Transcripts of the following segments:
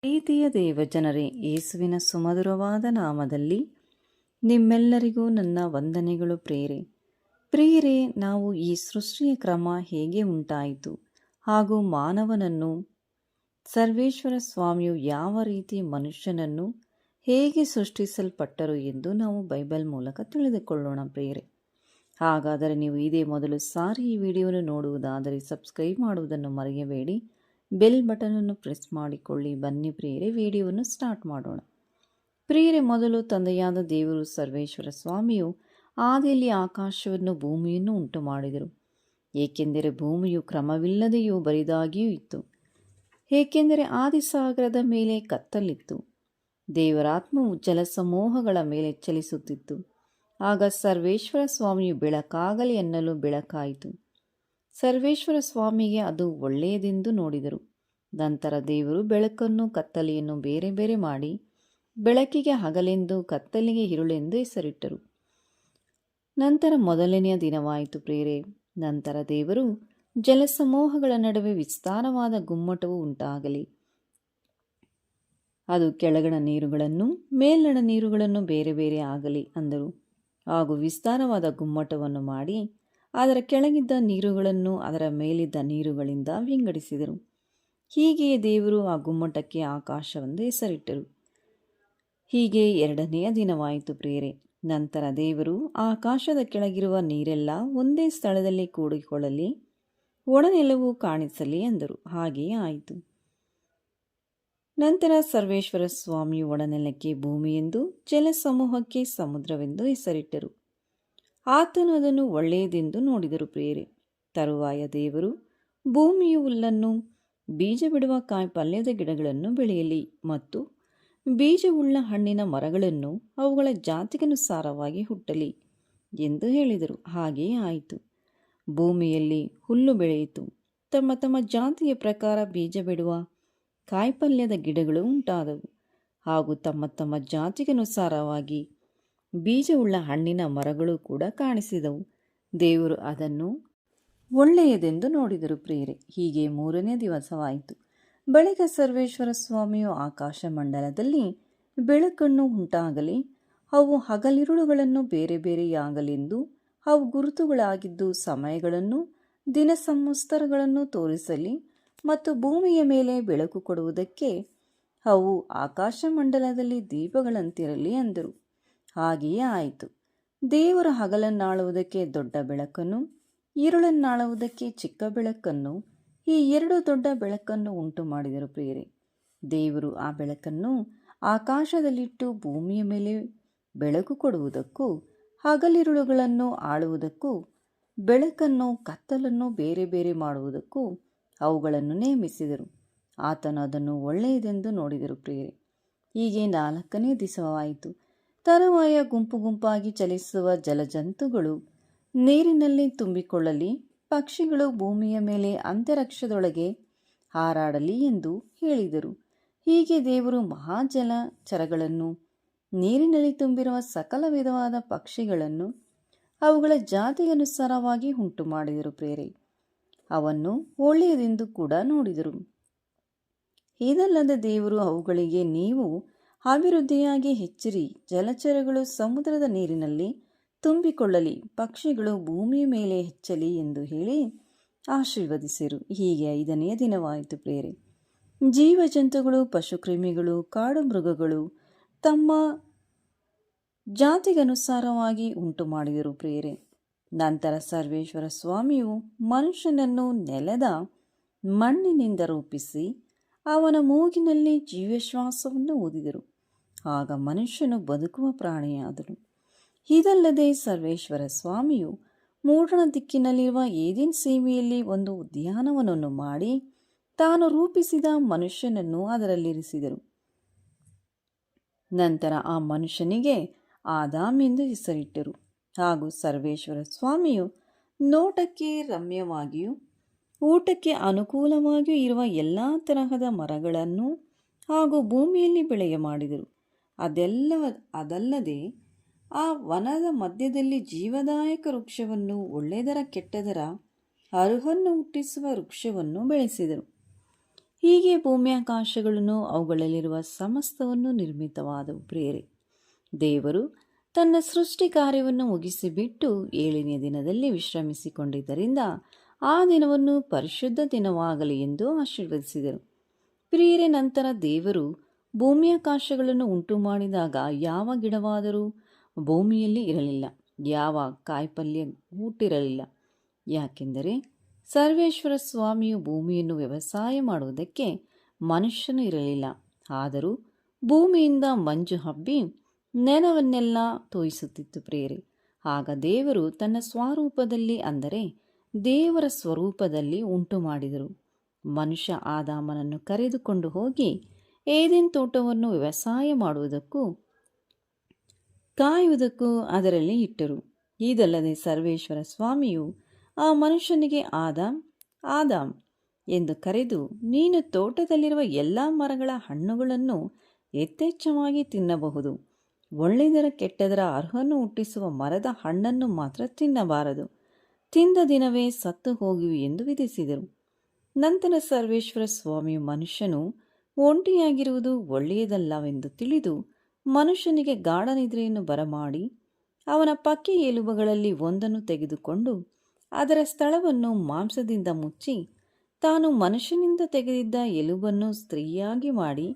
ಪ್ರೀತಿಯ ದೇವಜನರೇ, ಯೇಸುವಿನ ಸುಮಧುರವಾದ ನಾಮದಲ್ಲಿ ನಿಮ್ಮೆಲ್ಲರಿಗೂ ನನ್ನ ವಂದನೆಗಳು. ಪ್ರಿಯರೇ, ನಾವು ಈ ಸೃಷ್ಟಿಯ ಕ್ರಮ ಹೇಗೆ ಉಂಟಾಯಿತು ಹಾಗೂ ಮಾನವನನ್ನು ಸರ್ವೇಶ್ವರ ಸ್ವಾಮಿಯು ಯಾವ ರೀತಿ ಮನುಷ್ಯನನ್ನು ಹೇಗೆ ಸೃಷ್ಟಿಸಲ್ಪಟ್ಟರು ಎಂದು ನಾವು ಬೈಬಲ್ ಮೂಲಕ ತಿಳಿದುಕೊಳ್ಳೋಣ. ಪ್ರಿಯರೇ, ಹಾಗಾದರೆ ನೀವು ಇದೇ ಮೊದಲು ಸಾರಿ ಈ ವಿಡಿಯೋವನ್ನು ನೋಡುವುದಾದರೆ ಸಬ್ಸ್ಕ್ರೈಬ್ ಮಾಡುವುದನ್ನು ಮರೆಯಬೇಡಿ. ಬೆಲ್ ಬಟನನ್ನು ಪ್ರೆಸ್ ಮಾಡಿಕೊಳ್ಳಿ. ಬನ್ನಿ ಪ್ರಿಯರೇ, ವಿಡಿಯೋವನ್ನು ಸ್ಟಾರ್ಟ್ ಮಾಡೋಣ. ಪ್ರಿಯರೇ, ಮೊದಲು ತಂದೆಯಾದ ದೇವರು ಸರ್ವೇಶ್ವರ ಸ್ವಾಮಿಯು ಆದಿಯಲ್ಲಿ ಆಕಾಶವನ್ನು ಭೂಮಿಯನ್ನು ಉಂಟು ಮಾಡಿದರು. ಏಕೆಂದರೆ ಭೂಮಿಯು ಕ್ರಮವಿಲ್ಲದೆಯೂ ಬರಿದಾಗಿಯೂ ಇತ್ತು. ಏಕೆಂದರೆ ಆದಿಸಾಗರದ ಮೇಲೆ ಕತ್ತಲಿತ್ತು. ದೇವರಾತ್ಮವು ಜಲಸಮೂಹಗಳ ಮೇಲೆ ಚಲಿಸುತ್ತಿತ್ತು. ಆಗ ಸರ್ವೇಶ್ವರ ಸ್ವಾಮಿಯು ಬೆಳಕಾಗಲಿ ಎನ್ನಲು ಬೆಳಕಾಯಿತು. ಸರ್ವೇಶ್ವರ ಸ್ವಾಮಿಗೆ ಅದು ಒಳ್ಳೆಯದೆಂದು ನೋಡಿದರು. ನಂತರ ದೇವರು ಬೆಳಕನ್ನು ಕತ್ತಲೆಯನ್ನು ಬೇರೆ ಬೇರೆ ಮಾಡಿ ಬೆಳಕಿಗೆ ಹಗಲೆಂದು ಕತ್ತಲಿಗೆ ಇರುಳೆಂದು ಹೆಸರಿಟ್ಟರು. ನಂತರ ಮೊದಲನೆಯ ದಿನವಾಯಿತು. ಪ್ರಿಯರೇ, ನಂತರ ದೇವರು ಜಲಸಮೂಹಗಳ ನಡುವೆ ವಿಸ್ತಾರವಾದ ಗುಮ್ಮಟವು ಉಂಟಾಗಲಿ, ಅದು ಕೆಳಗಣ ನೀರುಗಳನ್ನು ಮೇಲಣ ನೀರುಗಳನ್ನು ಬೇರೆ ಬೇರೆ ಆಗಲಿ ಅಂದರು. ಹಾಗೂ ವಿಸ್ತಾರವಾದ ಗುಮ್ಮಟವನ್ನು ಮಾಡಿ ಅದರ ಕೆಳಗಿದ್ದ ನೀರುಗಳನ್ನು ಅದರ ಮೇಲಿದ್ದ ನೀರುಗಳಿಂದ ವಿಂಗಡಿಸಿದರು. ಹೀಗೆಯೇ ದೇವರು ಆ ಗುಮ್ಮಟಕ್ಕೆ ಆಕಾಶವೆಂದು ಹೆಸರಿಟ್ಟರು. ಹೀಗೆ ಎರಡನೆಯ ದಿನವಾಯಿತು. ಪ್ರಿಯರೇ, ನಂತರ ದೇವರು ಆಕಾಶದ ಕೆಳಗಿರುವ ನೀರೆಲ್ಲ ಒಂದೇ ಸ್ಥಳದಲ್ಲಿ ಕೂಡಿಕೊಳ್ಳಲಿ, ಒಣನೆಲವು ಕಾಣಿಸಲಿ ಎಂದರು. ಹಾಗೆಯೇ ಆಯಿತು. ನಂತರ ಸರ್ವೇಶ್ವರ ಸ್ವಾಮಿಯು ಒಣನೆಲಕ್ಕೆ ಭೂಮಿಯೆಂದು ಜಲಸಮೂಹಕ್ಕೆ ಸಮುದ್ರವೆಂದು ಹೆಸರಿಟ್ಟರು. ಆತನು ಅದನ್ನು ಒಳ್ಳೆಯದೆಂದು ನೋಡಿದರು. ಪ್ರಿಯರೇ, ತರುವಾಯ ದೇವರು ಭೂಮಿಯು ಹುಲ್ಲನ್ನು, ಬೀಜ ಬಿಡುವ ಕಾಯಿಪಲ್ಯದ ಗಿಡಗಳನ್ನು ಬೆಳೆಯಲಿ ಮತ್ತು ಬೀಜವುಳ್ಳ ಹಣ್ಣಿನ ಮರಗಳನ್ನು ಅವುಗಳ ಜಾತಿಗನುಸಾರವಾಗಿ ಹುಟ್ಟಲಿ ಎಂದು ಹೇಳಿದರು. ಹಾಗೆಯೇ ಆಯಿತು. ಭೂಮಿಯಲ್ಲಿ ಹುಲ್ಲು ಬೆಳೆಯಿತು. ತಮ್ಮ ತಮ್ಮ ಜಾತಿಯ ಪ್ರಕಾರ ಬೀಜ ಬಿಡುವ ಕಾಯಿಪಲ್ಯದ ಗಿಡಗಳು ಉಂಟಾದವು. ಹಾಗೂ ತಮ್ಮ ತಮ್ಮ ಜಾತಿಗನುಸಾರವಾಗಿ ಬೀಜವುಳ್ಳ ಹಣ್ಣಿನ ಮರಗಳು ಕೂಡ ಕಾಣಿಸಿದವು. ದೇವರು ಅದನ್ನು ಒಳ್ಳೆಯದೆಂದು ನೋಡಿದರು. ಪ್ರಿಯರೇ, ಹೀಗೆ ಮೂರನೇ ದಿವಸವಾಯಿತು. ಬಳಿಕ ಸರ್ವೇಶ್ವರ ಸ್ವಾಮಿಯು ಆಕಾಶ ಮಂಡಲದಲ್ಲಿ ಬೆಳಕನ್ನು ಉಂಟಾಗಲಿ, ಅವು ಹಗಲಿರುಳುಗಳನ್ನು ಬೇರೆ ಬೇರೆಯಾಗಲೆಂದು ಅವು ಗುರುತುಗಳಾಗಿದ್ದು ಸಮಯಗಳನ್ನು ದಿನ ಸಂವತ್ಸರಗಳನ್ನು ತೋರಿಸಲಿ ಮತ್ತು ಭೂಮಿಯ ಮೇಲೆ ಬೆಳಕು ಕೊಡುವುದಕ್ಕೆ ಅವು ಆಕಾಶ ಮಂಡಲದಲ್ಲಿ ದೀಪಗಳಂತಿರಲಿ ಎಂದರು. ಹಾಗೆಯೇ ಆಯಿತು. ದೇವರು ಹಗಲನ್ನಾಳುವುದಕ್ಕೆ ದೊಡ್ಡ ಬೆಳಕನ್ನು, ഇരുಳನ್ನಾಳುವುದಕ್ಕೆ ಚಿಕ್ಕ ಬೆಳಕನ್ನು, ಈ ಎರಡು ದೊಡ್ಡ ಬೆಳಕನ್ನು ಉಂಟು ಮಾಡಿದರು. ಪ್ರಿಯರೇ, ದೇವರು ಆ ಬೆಳಕನ್ನು ಆಕಾಶದಲ್ಲಿಟ್ಟು ಭೂಮಿಯ ಮೇಲೆ ಬೆಳಕು ಕೊಡುವುದಕ್ಕೂ ಹಗಲಿರುಳುಗಳನ್ನು ಆಳುವುದಕ್ಕೂ ಬೆಳಕನ್ನು ಕತ್ತಲನ್ನು ಬೇರೆ ಬೇರೆ ಮಾಡುವುದಕ್ಕೂ ಅವುಗಳನ್ನು ನೇಮಿಸಿದರು. ಆತನು ಅದನ್ನು ಒಳ್ಳೆಯದೆಂದು ನೋಡಿದರು. ಪ್ರಿಯರೇ, ಹೀಗೆ ನಾಲ್ಕನೇ ದಿವಸವಾಯಿತು. ತರುವಾಯ ಗುಂಪು ಗುಂಪಾಗಿ ಚಲಿಸುವ ಜಲಜಂತುಗಳು ನೀರಿನಲ್ಲಿ ತುಂಬಿಕೊಳ್ಳಲಿ, ಪಕ್ಷಿಗಳು ಭೂಮಿಯ ಮೇಲೆ ಅಂತರಿಕ್ಷದೊಳಗೆ ಹಾರಾಡಲಿ ಎಂದು ಹೇಳಿದರು. ಹೀಗೆ ದೇವರು ಮಹಾಜಲಚರಗಳನ್ನು, ನೀರಿನಲ್ಲಿ ತುಂಬಿರುವ ಸಕಲ ವಿಧವಾದ ಪಕ್ಷಿಗಳನ್ನು ಅವುಗಳ ಜಾತಿಗನುಸಾರವಾಗಿ ಉಂಟು ಮಾಡಿದರು. ಪ್ರಿಯರೇ, ಅವನ್ನು ಒಳ್ಳೆಯದೆಂದು ಕೂಡ ನೋಡಿದರು. ಇದಲ್ಲದೆ ದೇವರು ಅವುಗಳಿಗೆ, ನೀವು ಅಭಿವೃದ್ಧಿಯಾಗಿ ಹೆಚ್ಚಿರಿ, ಜಲಚರಗಳು ಸಮುದ್ರದ ನೀರಿನಲ್ಲಿ ತುಂಬಿಕೊಳ್ಳಲಿ, ಪಕ್ಷಿಗಳು ಭೂಮಿಯ ಮೇಲೆ ಹೆಚ್ಚಲಿ ಎಂದು ಹೇಳಿ ಆಶೀರ್ವದಿಸಿರು. ಹೀಗೆ ಐದನೆಯ ದಿನವಾಯಿತು. ಪ್ರಿಯರೇ, ಜೀವಜಂತುಗಳು, ಪಶುಕ್ರಿಮಿಗಳು, ಕಾಡು ಮೃಗಗಳು ತಮ್ಮ ಜಾತಿಗನುಸಾರವಾಗಿ ಉಂಟು ಮಾಡಿದರು. ಪ್ರಿಯರೇ, ನಂತರ ಸರ್ವೇಶ್ವರ ಸ್ವಾಮಿಯು ಮನುಷ್ಯನನ್ನು ನೆಲದ ಮಣ್ಣಿನಿಂದ ರೂಪಿಸಿ ಅವನ ಮೂಗಿನಲ್ಲಿ ಜೀವಶ್ವಾಸವನ್ನು ಊದಿದರು. ಆಗ ಮನುಷ್ಯನು ಬದುಕುವ ಪ್ರಾಣಿಯಾದನು. ಇದಲ್ಲದೆ ಸರ್ವೇಶ್ವರ ಸ್ವಾಮಿಯು ಮೂಡಣ ದಿಕ್ಕಿನಲ್ಲಿರುವ ಏದೆನ್ ಸೀಮೆಯಲ್ಲಿ ಒಂದು ಉದ್ಯಾನವನವನ್ನು ಮಾಡಿ ತಾನು ರೂಪಿಸಿದ ಮನುಷ್ಯನನ್ನು ಅದರಲ್ಲಿರಿಸಿದರು. ನಂತರ ಆ ಮನುಷ್ಯನಿಗೆ ಆದಾಮ್ ಎಂದು ಹೆಸರಿಟ್ಟರು. ಹಾಗೂ ಸರ್ವೇಶ್ವರ ಸ್ವಾಮಿಯು ನೋಟಕ್ಕೆ ರಮ್ಯವಾಗಿಯೂ ಊಟಕ್ಕೆ ಅನುಕೂಲವಾಗಿಯೂ ಇರುವ ಎಲ್ಲ ತರಹದ ಮರಗಳನ್ನು ಹಾಗೂ ಭೂಮಿಯಲ್ಲಿ ಬೆಳೆಯ ಮಾಡಿದರು. ಅದಲ್ಲದೆ ಆ ವನದ ಮಧ್ಯದಲ್ಲಿ ಜೀವದಾಯಕ ವೃಕ್ಷವನ್ನು, ಒಳ್ಳೆಯದರ ಕೆಟ್ಟದರ ಅರುಹನ್ನು ಹುಟ್ಟಿಸುವ ವೃಕ್ಷವನ್ನು ಬೆಳೆಸಿದರು. ಹೀಗೆ ಭೂಮ್ಯಾಕಾಶಗಳನ್ನು ಅವುಗಳಲ್ಲಿರುವ ಸಮಸ್ತವನ್ನು ನಿರ್ಮಿತವಾದವು ಪ್ರೇರೆ. ದೇವರು ತನ್ನ ಸೃಷ್ಟಿ ಕಾರ್ಯವನ್ನು ಮುಗಿಸಿಬಿಟ್ಟು 7ನೇ ದಿನದಲ್ಲಿ ವಿಶ್ರಮಿಸಿಕೊಂಡಿದ್ದರಿಂದ ಆ ದಿನವನ್ನು ಪರಿಶುದ್ಧ ದಿನವಾಗಲಿ ಎಂದು ಆಶೀರ್ವದಿಸಿದರು. ಪ್ರಿಯರೇ, ನಂತರ ದೇವರು ಭೂಮ್ಯಾಕಾಶಗಳನ್ನು ಉಂಟು ಮಾಡಿದಾಗ ಯಾವ ಗಿಡವಾದರೂ ಭೂಮಿಯಲ್ಲಿ ಇರಲಿಲ್ಲ, ಯಾವ ಕಾಯಿಪಲ್ಯ ಹುಟ್ಟಿರಲಿಲ್ಲ. ಯಾಕೆಂದರೆ ಸರ್ವೇಶ್ವರ ಸ್ವಾಮಿಯು ಭೂಮಿಯನ್ನು ವ್ಯವಸಾಯ ಮಾಡುವುದಕ್ಕೆ ಮನುಷ್ಯನು ಇರಲಿಲ್ಲ. ಆದರೂ ಭೂಮಿಯಿಂದ ಮಂಜು ಹಬ್ಬಿ ನೆಲವನ್ನೆಲ್ಲ ತೋಯಿಸುತ್ತಿತ್ತು ಪ್ರೇರೆ. ಆಗ ದೇವರು ತನ್ನ ಸ್ವರೂಪದಲ್ಲಿ, ಅಂದರೆ ದೇವರ ಸ್ವರೂಪದಲ್ಲಿ ಉಂಟು ಮಾಡಿದರು. ಮನುಷ್ಯ ಆದಾಮನನ್ನು ಕರೆದುಕೊಂಡು ಹೋಗಿ ಏದೆನ್ ತೋಟವನ್ನು ವ್ಯವಸಾಯ ಮಾಡುವುದಕ್ಕೂ ಕಾಯುವುದಕ್ಕೂ ಅದರಲ್ಲಿ ಇಟ್ಟರು. ಇದಲ್ಲದೆ ಸರ್ವೇಶ್ವರ ಸ್ವಾಮಿಯು ಆ ಮನುಷ್ಯನಿಗೆ ಆದಾಮ್ ಆದಾಮ್ ಎಂದು ಕರೆದು, ನೀನು ತೋಟದಲ್ಲಿರುವ ಎಲ್ಲ ಮರಗಳ ಹಣ್ಣುಗಳನ್ನು ಯಥೇಚ್ಛವಾಗಿ ತಿನ್ನಬಹುದು, ಒಳ್ಳೆಯದರ ಕೆಟ್ಟದರ ಅರ್ಹನ್ನು ಹುಟ್ಟಿಸುವ ಮರದ ಹಣ್ಣನ್ನು ಮಾತ್ರ ತಿನ್ನಬಾರದು, ತಿಂದ ದಿನವೇ ಸತ್ತು ಹೋಗುವಿ ಎಂದು ವಿಧಿಸಿದರು. ನಂತರ ಸರ್ವೇಶ್ವರ ಸ್ವಾಮಿಯು ಮನುಷ್ಯನು ಒಂಟಿಯಾಗಿರುವುದು ಒಳ್ಳೆಯದಲ್ಲವೆಂದು ತಿಳಿದು ಮನುಷ್ಯನಿಗೆ ಗಾಢ ನಿದ್ರೆಯನ್ನು ಬರಮಾಡಿ ಅವನ ಪಕ್ಕೆ ಎಲುಬುಗಳಲ್ಲಿ ಒಂದನ್ನು ತೆಗೆದುಕೊಂಡು ಅದರ ಸ್ಥಳವನ್ನು ಮಾಂಸದಿಂದ ಮುಚ್ಚಿ ತಾನು ಮನುಷ್ಯನಿಂದ ತೆಗೆದಿದ್ದ ಎಲುಬನ್ನು ಸ್ತ್ರೀಯಾಗಿ ಮಾಡಿ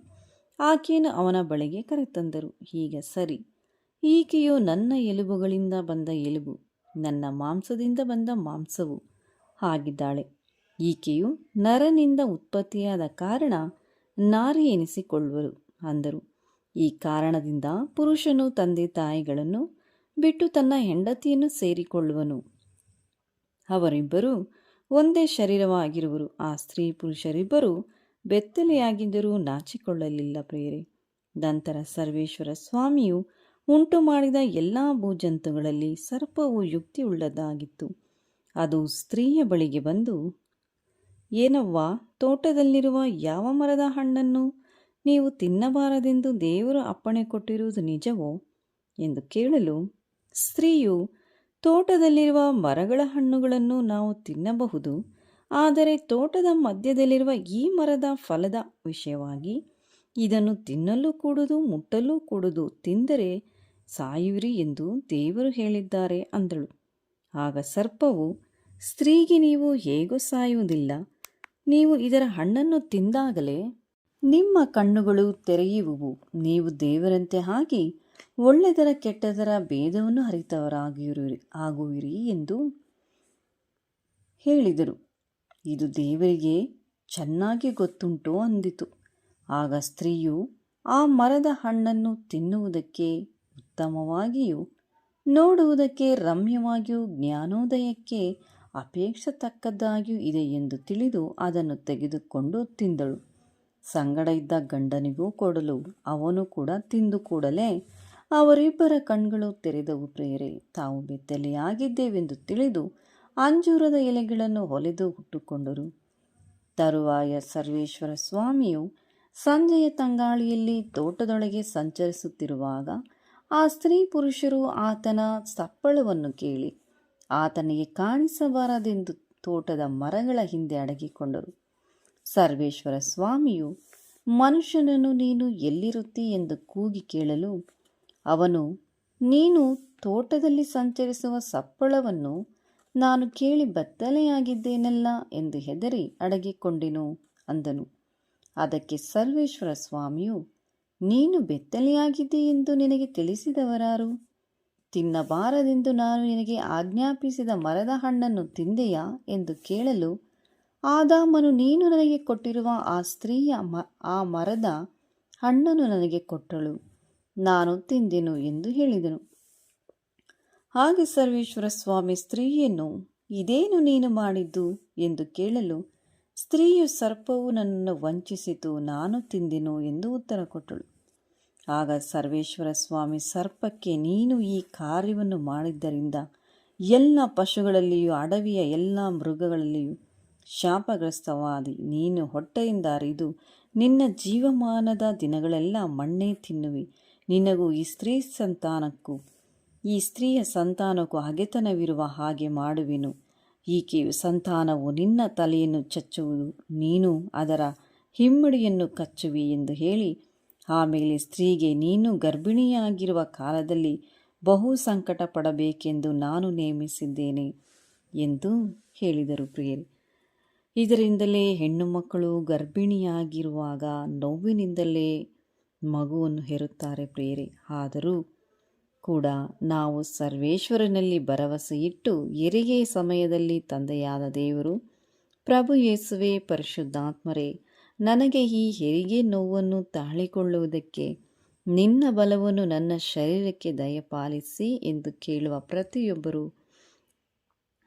ಆಕೆಯನ್ನು ಅವನ ಬಳಿಗೆ ಕರೆತಂದರು. ಹೀಗೆ ಸರಿ, ಈಕೆಯು ನನ್ನ ಎಲುಬುಗಳಿಂದ ಬಂದ ಎಲುಬು, ನನ್ನ ಮಾಂಸದಿಂದ ಬಂದ ಮಾಂಸವು ಆಗಿದ್ದಾಳೆ. ಈಕೆಯು ನರನಿಂದ ಉತ್ಪತ್ತಿಯಾದ ಕಾರಣ ನಾರಿ ಎನಿಸಿಕೊಳ್ಳುವರು ಅಂದರು. ಈ ಕಾರಣದಿಂದ ಪುರುಷನು ತಂದೆ ತಾಯಿಗಳನ್ನು ಬಿಟ್ಟು ತನ್ನ ಹೆಂಡತಿಯನ್ನು ಸೇರಿಕೊಳ್ಳುವನು, ಅವರಿಬ್ಬರೂ ಒಂದೇ ಶರೀರವಾಗಿರುವರು. ಆ ಸ್ತ್ರೀ ಪುರುಷರಿಬ್ಬರೂ ಬೆತ್ತಲೆಯಾಗಿದ್ದರೂ ನಾಚಿಕೊಳ್ಳಲಿಲ್ಲ ಪ್ರೇರೆ. ನಂತರ ಸರ್ವೇಶ್ವರ ಸ್ವಾಮಿಯು ಉಂಟು ಮಾಡಿದ ಎಲ್ಲ ಭೂಜಂತುಗಳಲ್ಲಿ ಸರ್ಪವು ಯುಕ್ತಿಯುಳ್ಳದಾಗಿತ್ತು. ಅದು ಸ್ತ್ರೀಯ ಬಳಿಗೆ ಬಂದು, ಏನವ್ವಾ, ತೋಟದಲ್ಲಿರುವ ಯಾವ ಮರದ ಹಣ್ಣನ್ನು ನೀವು ತಿನ್ನಬಾರದೆಂದು ದೇವರು ಅಪ್ಪಣೆ ಕೊಟ್ಟಿರುವುದು ನಿಜವೋ ಎಂದು ಕೇಳಲು, ಸ್ತ್ರೀಯು, ತೋಟದಲ್ಲಿರುವ ಮರಗಳ ಹಣ್ಣುಗಳನ್ನು ನಾವು ತಿನ್ನಬಹುದು, ಆದರೆ ತೋಟದ ಮಧ್ಯದಲ್ಲಿರುವ ಈ ಮರದ ಫಲದ ವಿಷಯವಾಗಿ ಇದನ್ನು ತಿನ್ನಲು ಕೂಡುದು, ಮುಟ್ಟಲೂ ಕೂಡುದು, ತಿಂದರೆ ಸಾಯುವಿರಿ ಎಂದು ದೇವರು ಹೇಳಿದ್ದಾರೆ ಅಂದಳು. ಆಗ ಸರ್ಪವು, ಸ್ತ್ರೀಗೆ ನೀವು ಹೇಗೂ ಸಾಯುವುದಿಲ್ಲ, ನೀವು ಇದರ ಹಣ್ಣನ್ನು ತಿಂದಾಗಲೇ ನಿಮ್ಮ ಕಣ್ಣುಗಳು ತೆರೆಯುವುವು, ನೀವು ದೇವರಂತೆ ಆಗಿ ಒಳ್ಳೆದರ ಕೆಟ್ಟದರ ಭೇದವನ್ನು ಆಗುವಿರಿ ಎಂದು ಹೇಳಿದರು. ಇದು ದೇವರಿಗೆ ಚೆನ್ನಾಗಿ ಗೊತ್ತುಂಟು ಅಂದಿತು. ಆಗ ಸ್ತ್ರೀಯು ಆ ಮರದ ಹಣ್ಣನ್ನು ತಿನ್ನುವುದಕ್ಕೆ ಉತ್ತಮವಾಗಿಯೂ ನೋಡುವುದಕ್ಕೆ ರಮ್ಯವಾಗಿಯೂ ಜ್ಞಾನೋದಯಕ್ಕೆ ಅಪೇಕ್ಷತಕ್ಕದ್ದಾಗಿಯೂ ಇದೆ ಎಂದು ತಿಳಿದು ಅದನ್ನು ತೆಗೆದುಕೊಂಡು ತಿಂದಳು. ಸಂಗಡ ಇದ್ದ ಗಂಡನಿಗೂ ಕೊಡಲು ಅವನು ಕೂಡ ತಿಂದು ಕೂಡಲೇ ಅವರಿಬ್ಬರ ಕಣ್ಗಳು ತೆರೆದವು ಪ್ರೇರೆ. ತಾವು ಬೆತ್ತಲೆಯಾಗಿದ್ದೇವೆಂದು ತಿಳಿದು ಅಂಜೂರದ ಎಲೆಗಳನ್ನು ಹೊಲೆದು ಹುಟ್ಟುಕೊಂಡರು. ತರುವಾಯ ಸರ್ವೇಶ್ವರ ಸ್ವಾಮಿಯು ಸಂಜೆಯ ತಂಗಾಳಿಯಲ್ಲಿ ತೋಟದೊಳಗೆ ಸಂಚರಿಸುತ್ತಿರುವಾಗ ಆ ಸ್ತ್ರೀ ಪುರುಷರು ಆತನ ಸಪ್ಪಳವನ್ನು ಕೇಳಿ ಆತನಿಗೆ ಕಾಣಿಸಬಾರದೆಂದು ತೋಟದ ಮರಗಳ ಹಿಂದೆ ಅಡಗಿಕೊಂಡರು. ಸರ್ವೇಶ್ವರ ಸ್ವಾಮಿಯು ಮನುಷ್ಯನನ್ನು ನೀನು ಎಲ್ಲಿರುತ್ತಿ ಎಂದು ಕೂಗಿ ಕೇಳಲು ಅವನು, ನೀನು ತೋಟದಲ್ಲಿ ಸಂಚರಿಸುವ ಸಪ್ಪಳವನ್ನು ನಾನು ಕೇಳಿ ಬತ್ತಲೆಯಾಗಿದ್ದೇನಲ್ಲ ಎಂದು ಹೆದರಿ ಅಡಗಿಕೊಂಡೆನು ಅಂದನು. ಅದಕ್ಕೆ ಸರ್ವೇಶ್ವರ ಸ್ವಾಮಿಯು, ನೀನು ಬೆತ್ತಲೆಯಾಗಿದ್ದೆ ಎಂದು ನಿನಗೆ ತಿಳಿಸಿದವರಾರು? ತಿನ್ನಬಾರದೆಂದು ನಾನು ನಿನಗೆ ಆಜ್ಞಾಪಿಸಿದ ಮರದ ಹಣ್ಣನ್ನು ತಿಂದೆಯಾ ಎಂದು ಕೇಳಲು, ಆದಾಮನು ನೀನು ನನಗೆ ಕೊಟ್ಟಿರುವ ಆ ಸ್ತ್ರೀಯ ಆ ಮರದ ಹಣ್ಣನ್ನು ನನಗೆ ಕೊಟ್ಟಳು, ನಾನು ತಿಂದೆನು ಎಂದು ಹೇಳಿದನು. ಹಾಗೆ ಸರ್ವೇಶ್ವರ ಸ್ವಾಮಿ ಸ್ತ್ರೀಯನ್ನು, ಇದೇನು ನೀನು ಮಾಡಿದ್ದು ಎಂದು ಕೇಳಲು, ಸ್ತ್ರೀಯು, ಸರ್ಪವು ನನ್ನನ್ನು ವಂಚಿಸಿತು, ನಾನು ತಿಂದೆನು ಎಂದು ಉತ್ತರ ಕೊಟ್ಟಳು. ಆಗ ಸರ್ವೇಶ್ವರ ಸ್ವಾಮಿ ಸರ್ಪಕ್ಕೆ, ನೀನು ಈ ಕಾರ್ಯವನ್ನು ಮಾಡಿದ್ದರಿಂದ ಎಲ್ಲ ಪಶುಗಳಲ್ಲಿಯೂ ಅಡವಿಯ ಎಲ್ಲ ಮೃಗಗಳಲ್ಲಿಯೂ ಶಾಪಗ್ರಸ್ತವಾದಿ. ನೀನು ಹೊಟ್ಟೆಯಿಂದ ಹರಿದು ನಿನ್ನ ಜೀವಮಾನದ ದಿನಗಳೆಲ್ಲ ಮಣ್ಣೇ ತಿನ್ನುವಿ. ನಿನಗೂ ಈ ಸ್ತ್ರೀಯ ಸಂತಾನಕ್ಕೂ ಹಗೆತನವಿರುವ ಹಾಗೆ ಮಾಡುವೆನು. ಈಕೆಯು ಸಂತಾನವು ನಿನ್ನ ತಲೆಯನ್ನು ಚಚ್ಚುವುದು, ನೀನು ಅದರ ಹಿಮ್ಮಡಿಯನ್ನು ಕಚ್ಚುವಿ ಎಂದು ಹೇಳಿ, ಆಮೇಲೆ ಸ್ತ್ರೀಗೆ, ನೀನು ಗರ್ಭಿಣಿಯಾಗಿರುವ ಕಾಲದಲ್ಲಿ ಬಹು ಸಂಕಟ ಪಡಬೇಕೆಂದು ನಾನು ನೇಮಿಸಿದ್ದೇನೆ ಎಂದು ಹೇಳಿದರು ಪ್ರಿಯರೇ. ಇದರಿಂದಲೇ ಹೆಣ್ಣು ಮಕ್ಕಳು ಗರ್ಭಿಣಿಯಾಗಿರುವಾಗ ನೋವಿನಿಂದಲೇ ಮಗುವನ್ನು ಹೆರುತ್ತಾರೆ ಪ್ರಿಯರೇ. ಆದರೂ ಕೂಡ ನಾವು ಸರ್ವೇಶ್ವರನಲ್ಲಿ ಭರವಸೆ ಇಟ್ಟು ಹೆರಿಗೆ ಸಮಯದಲ್ಲಿ ತಂದೆಯಾದ ದೇವರು, ಪ್ರಭು ಯೇಸುವೆ, ಪರಿಶುದ್ಧಾತ್ಮರೇ, ನನಗೆ ಈ ಹೆರಿಗೆ ನೋವನ್ನು ತಾಳಿಕೊಳ್ಳುವುದಕ್ಕೆ ನಿನ್ನ ಬಲವನ್ನು ನನ್ನ ಶರೀರಕ್ಕೆ ದಯಪಾಲಿಸಿ ಎಂದು ಕೇಳುವ ಪ್ರತಿಯೊಬ್ಬರು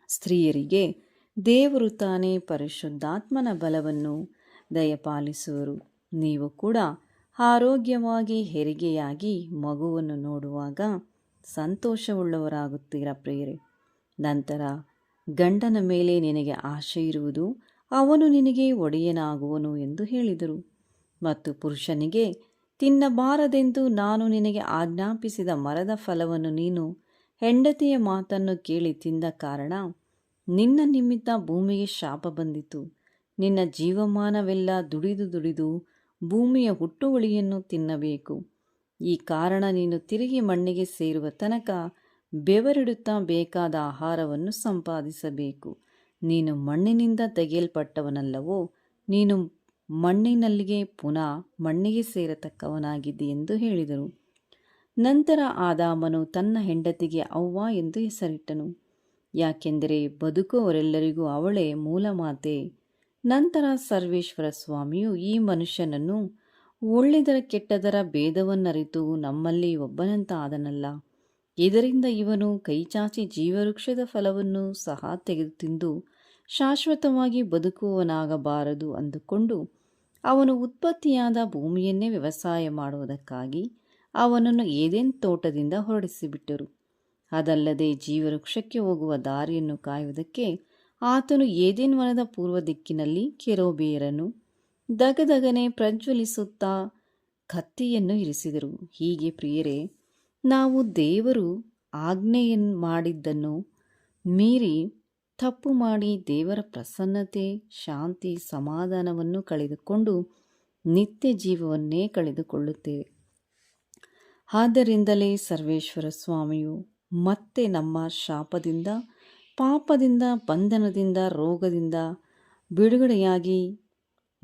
ಸ್ತ್ರೀಯರಿಗೆ ದೇವರು ತಾನೇ ಪರಿಶುದ್ಧಾತ್ಮನ ಬಲವನ್ನು ದಯಪಾಲಿಸುವರು. ನೀವು ಕೂಡ ಆರೋಗ್ಯವಾಗಿ ಹೆರಿಗೆಯಾಗಿ ಮಗುವನ್ನು ನೋಡುವಾಗ ಸಂತೋಷವುಳ್ಳವರಾಗುತ್ತೀರಾ ಪ್ರಿಯರೇ. ನಂತರ ಗಂಡನ ಮೇಲೆ ನಿನಗೆ ಆಶೆ ಇರುವುದು, ಅವನು ನಿನಗೆ ಒಡೆಯನಾಗುವನು ಎಂದು ಹೇಳಿದರು. ಮತ್ತು ಪುರುಷನಿಗೆ, ತಿನ್ನಬಾರದೆಂದು ನಾನು ನಿನಗೆ ಆಜ್ಞಾಪಿಸಿದ ಮರದ ಫಲವನ್ನು ನೀನು ಹೆಂಡತಿಯ ಮಾತನ್ನು ಕೇಳಿ ತಿಂದ ಕಾರಣ ನಿನ್ನ ನಿಮಿತ್ತ ಭೂಮಿಗೆ ಶಾಪ ಬಂದಿತು. ನಿನ್ನ ಜೀವಮಾನವೆಲ್ಲ ದುಡಿದು ಭೂಮಿಯ ಹುಟ್ಟುವಳಿಯನ್ನು ತಿನ್ನಬೇಕು. ಈ ಕಾರಣ ನೀನು ತಿರುಗಿ ಮಣ್ಣಿಗೆ ಸೇರುವ ತನಕ ಬೆವರಿಡುತ್ತಾ ಬೇಕಾದ ಆಹಾರವನ್ನು ಸಂಪಾದಿಸಬೇಕು. ನೀನು ಮಣ್ಣಿನಿಂದ ತೆಗೆಯಲ್ಪಟ್ಟವನಲ್ಲವೋ, ನೀನು ಮಣ್ಣಿನಲ್ಲಿಗೆ ಪುನಃ ಮಣ್ಣಿಗೆ ಸೇರತಕ್ಕವನಾಗಿದ್ದಿ ಎಂದು ಹೇಳಿದರು. ನಂತರ ಆದಾಮನು ತನ್ನ ಹೆಂಡತಿಗೆ ಅವ್ವ ಎಂದು ಹೆಸರಿಟ್ಟನು. ಯಾಕೆಂದರೆ ಬದುಕುವವರೆಲ್ಲರಿಗೂ ಅವಳೇ ಮೂಲಮಾತೆ. ನಂತರ ಸರ್ವೇಶ್ವರ ಸ್ವಾಮಿಯು ಈ ಮನುಷ್ಯನನ್ನು ಒಳ್ಳೆದರ ಕೆಟ್ಟದರ ಭೇದವನ್ನರಿತು ನಮ್ಮಲ್ಲಿ ಒಬ್ಬನಂತಾದನಲ್ಲ. ಇದರಿಂದ ಇವನು ಕೈಚಾಚಿ ಜೀವವೃಕ್ಷದ ಫಲವನ್ನು ಸಹ ತೆಗೆದು ತಿಂದು ಶಾಶ್ವತವಾಗಿ ಬದುಕುವವನಾಗಬಾರದು ಅಂದುಕೊಂಡು ಅವನು ಉತ್ಪತ್ತಿಯಾದ ಭೂಮಿಯನ್ನೇ ವ್ಯವಸಾಯ ಮಾಡುವುದಕ್ಕಾಗಿ ಅವನನ್ನು ಏದೆನ್ ತೋಟದಿಂದ ಹೊರಡಿಸಿಬಿಟ್ಟರು. ಅದಲ್ಲದೆ ಜೀವವೃಕ್ಷಕ್ಕೆ ಹೋಗುವ ದಾರಿಯನ್ನು ಕಾಯುವುದಕ್ಕೆ ಆತನು ಏದೆನ್ ವನದ ಪೂರ್ವ ದಿಕ್ಕಿನಲ್ಲಿ ಕೆರೂಬಿಯರನ್ನು ದಗದಗನೆ ಪ್ರಜ್ವಲಿಸುತ್ತಾ ಕತ್ತಿಯನ್ನು ಇರಿಸಿದರು. ಹೀಗೆ ಪ್ರಿಯರೇ, ನಾವು ದೇವರು ಆಜ್ಞೆಯನ್ನು ಮಾಡಿದ್ದನ್ನು ಮೀರಿ ತಪ್ಪು ಮಾಡಿ ದೇವರ ಪ್ರಸನ್ನತೆ, ಶಾಂತಿ, ಸಮಾಧಾನವನ್ನು ಕಳೆದುಕೊಂಡು ನಿತ್ಯ ಜೀವವನ್ನೇ ಕಳೆದುಕೊಳ್ಳುತ್ತೇವೆ. ಆದ್ದರಿಂದಲೇ ಸರ್ವೇಶ್ವರ ಸ್ವಾಮಿಯು ಮತ್ತೆ ನಮ್ಮ ಶಾಪದಿಂದ, ಪಾಪದಿಂದ, ಬಂಧನದಿಂದ, ರೋಗದಿಂದ ಬಿಡುಗಡೆಯಾಗಿ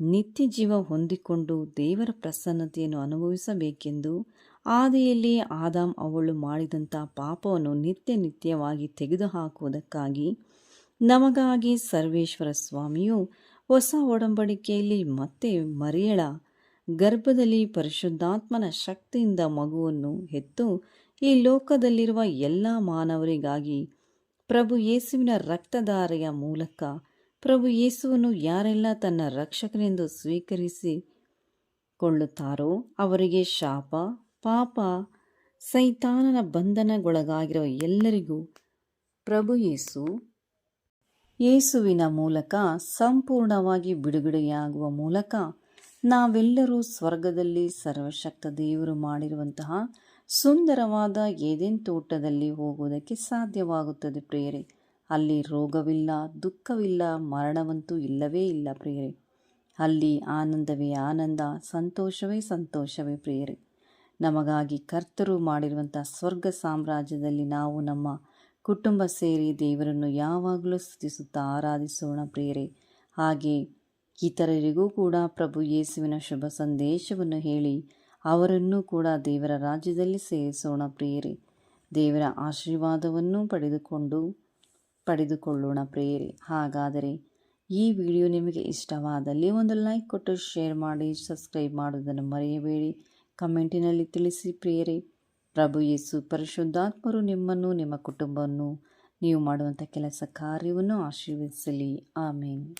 ನಿತ್ಯ ಜೀವ ಹೊಂದಿಕೊಂಡು ದೇವರ ಪ್ರಸನ್ನತೆಯನ್ನು ಅನುಭವಿಸಬೇಕೆಂದು ಆದಿಯಲ್ಲಿ ಆದಾಮ್ ಅವಳು ಮಾಡಿದಂಥ ಪಾಪವನ್ನು ನಿತ್ಯವಾಗಿ ತೆಗೆದುಹಾಕುವುದಕ್ಕಾಗಿ ನಮಗಾಗಿ ಸರ್ವೇಶ್ವರ ಸ್ವಾಮಿಯು ಹೊಸ ಒಡಂಬಡಿಕೆಯಲ್ಲಿ ಮತ್ತೆ ಮರಿಯಳ ಗರ್ಭದಲ್ಲಿ ಪರಿಶುದ್ಧಾತ್ಮನ ಶಕ್ತಿಯಿಂದ ಮಗುವನ್ನು ಹೆತ್ತು ಈ ಲೋಕದಲ್ಲಿರುವ ಎಲ್ಲ ಮಾನವರಿಗಾಗಿ ಪ್ರಭು ಯೇಸುವಿನ ರಕ್ತಧಾರೆಯ ಮೂಲಕ ಪ್ರಭು ಯೇಸುವನ್ನು ಯಾರೆಲ್ಲ ತನ್ನ ರಕ್ಷಕನೆಂದು ಸ್ವೀಕರಿಸಿಕೊಳ್ಳುತ್ತಾರೋ ಅವರಿಗೆ ಶಾಪ, ಪಾಪ, ಸೈತಾನನ ಬಂಧನಗೊಳಗಾಗಿರುವ ಎಲ್ಲರಿಗೂ ಪ್ರಭು ಯೇಸುವಿನ ಮೂಲಕ ಸಂಪೂರ್ಣವಾಗಿ ಬಿಡುಗಡೆಯಾಗುವ ಮೂಲಕ ನಾವೆಲ್ಲರೂ ಸ್ವರ್ಗದಲ್ಲಿ ಸರ್ವಶಕ್ತ ದೇವರು ಮಾಡಿರುವಂತಹ ಸುಂದರವಾದ ಏದೆನ್ ತೋಟದಲ್ಲಿ ಹೋಗುವುದಕ್ಕೆ ಸಾಧ್ಯವಾಗುತ್ತದೆ ಪ್ರಿಯರೇ. ಅಲ್ಲಿ ರೋಗವಿಲ್ಲ, ದುಃಖವಿಲ್ಲ, ಮರಣವಂತೂ ಇಲ್ಲವೇ ಇಲ್ಲ ಪ್ರಿಯರೇ. ಅಲ್ಲಿ ಆನಂದವೇ ಆನಂದ, ಸಂತೋಷವೇ ಸಂತೋಷವೇ ಪ್ರಿಯರೇ. ನಮಗಾಗಿ ಕರ್ತರು ಮಾಡಿರುವಂಥ ಸ್ವರ್ಗ ಸಾಮ್ರಾಜ್ಯದಲ್ಲಿ ನಾವು ನಮ್ಮ ಕುಟುಂಬ ಸೇರಿ ದೇವರನ್ನು ಯಾವಾಗಲೂ ಸ್ತುತಿಸುತ್ತಾ ಆರಾಧಿಸೋಣ ಪ್ರಿಯರೇ. ಹಾಗೆ ಇತರರಿಗೂ ಕೂಡ ಪ್ರಭು ಯೇಸುವಿನ ಶುಭ ಸಂದೇಶವನ್ನು ಹೇಳಿ ಅವರನ್ನೂ ಕೂಡ ದೇವರ ರಾಜ್ಯದಲ್ಲಿ ಸೇರಿಸೋಣ ಪ್ರಿಯರೇ. ದೇವರ ಆಶೀರ್ವಾದವನ್ನು ಪಡೆದುಕೊಳ್ಳೋಣ ಪ್ರಿಯರೇ. ಹಾಗಾದರೆ ಈ ವಿಡಿಯೋ ನಿಮಗೆ ಇಷ್ಟವಾದಲ್ಲಿ ಒಂದು ಲೈಕ್ ಕೊಟ್ಟು ಶೇರ್ ಮಾಡಿ, ಸಬ್ಸ್ಕ್ರೈಬ್ ಮಾಡುವುದನ್ನು ಮರೆಯಬೇಡಿ. ಕಮೆಂಟಿನಲ್ಲಿ ತಿಳಿಸಿ ಪ್ರಿಯರೇ. ಪ್ರಭು ಯೇಸು ಪರಿಶುದ್ಧಾತ್ಮರು ನಿಮ್ಮನ್ನು, ನಿಮ್ಮ ಕುಟುಂಬವನ್ನು, ನೀವು ಮಾಡುವಂಥ ಕೆಲಸ ಕಾರ್ಯವನ್ನು ಆಶೀರ್ವದಿಸಲಿ. ಆಮೇನ್.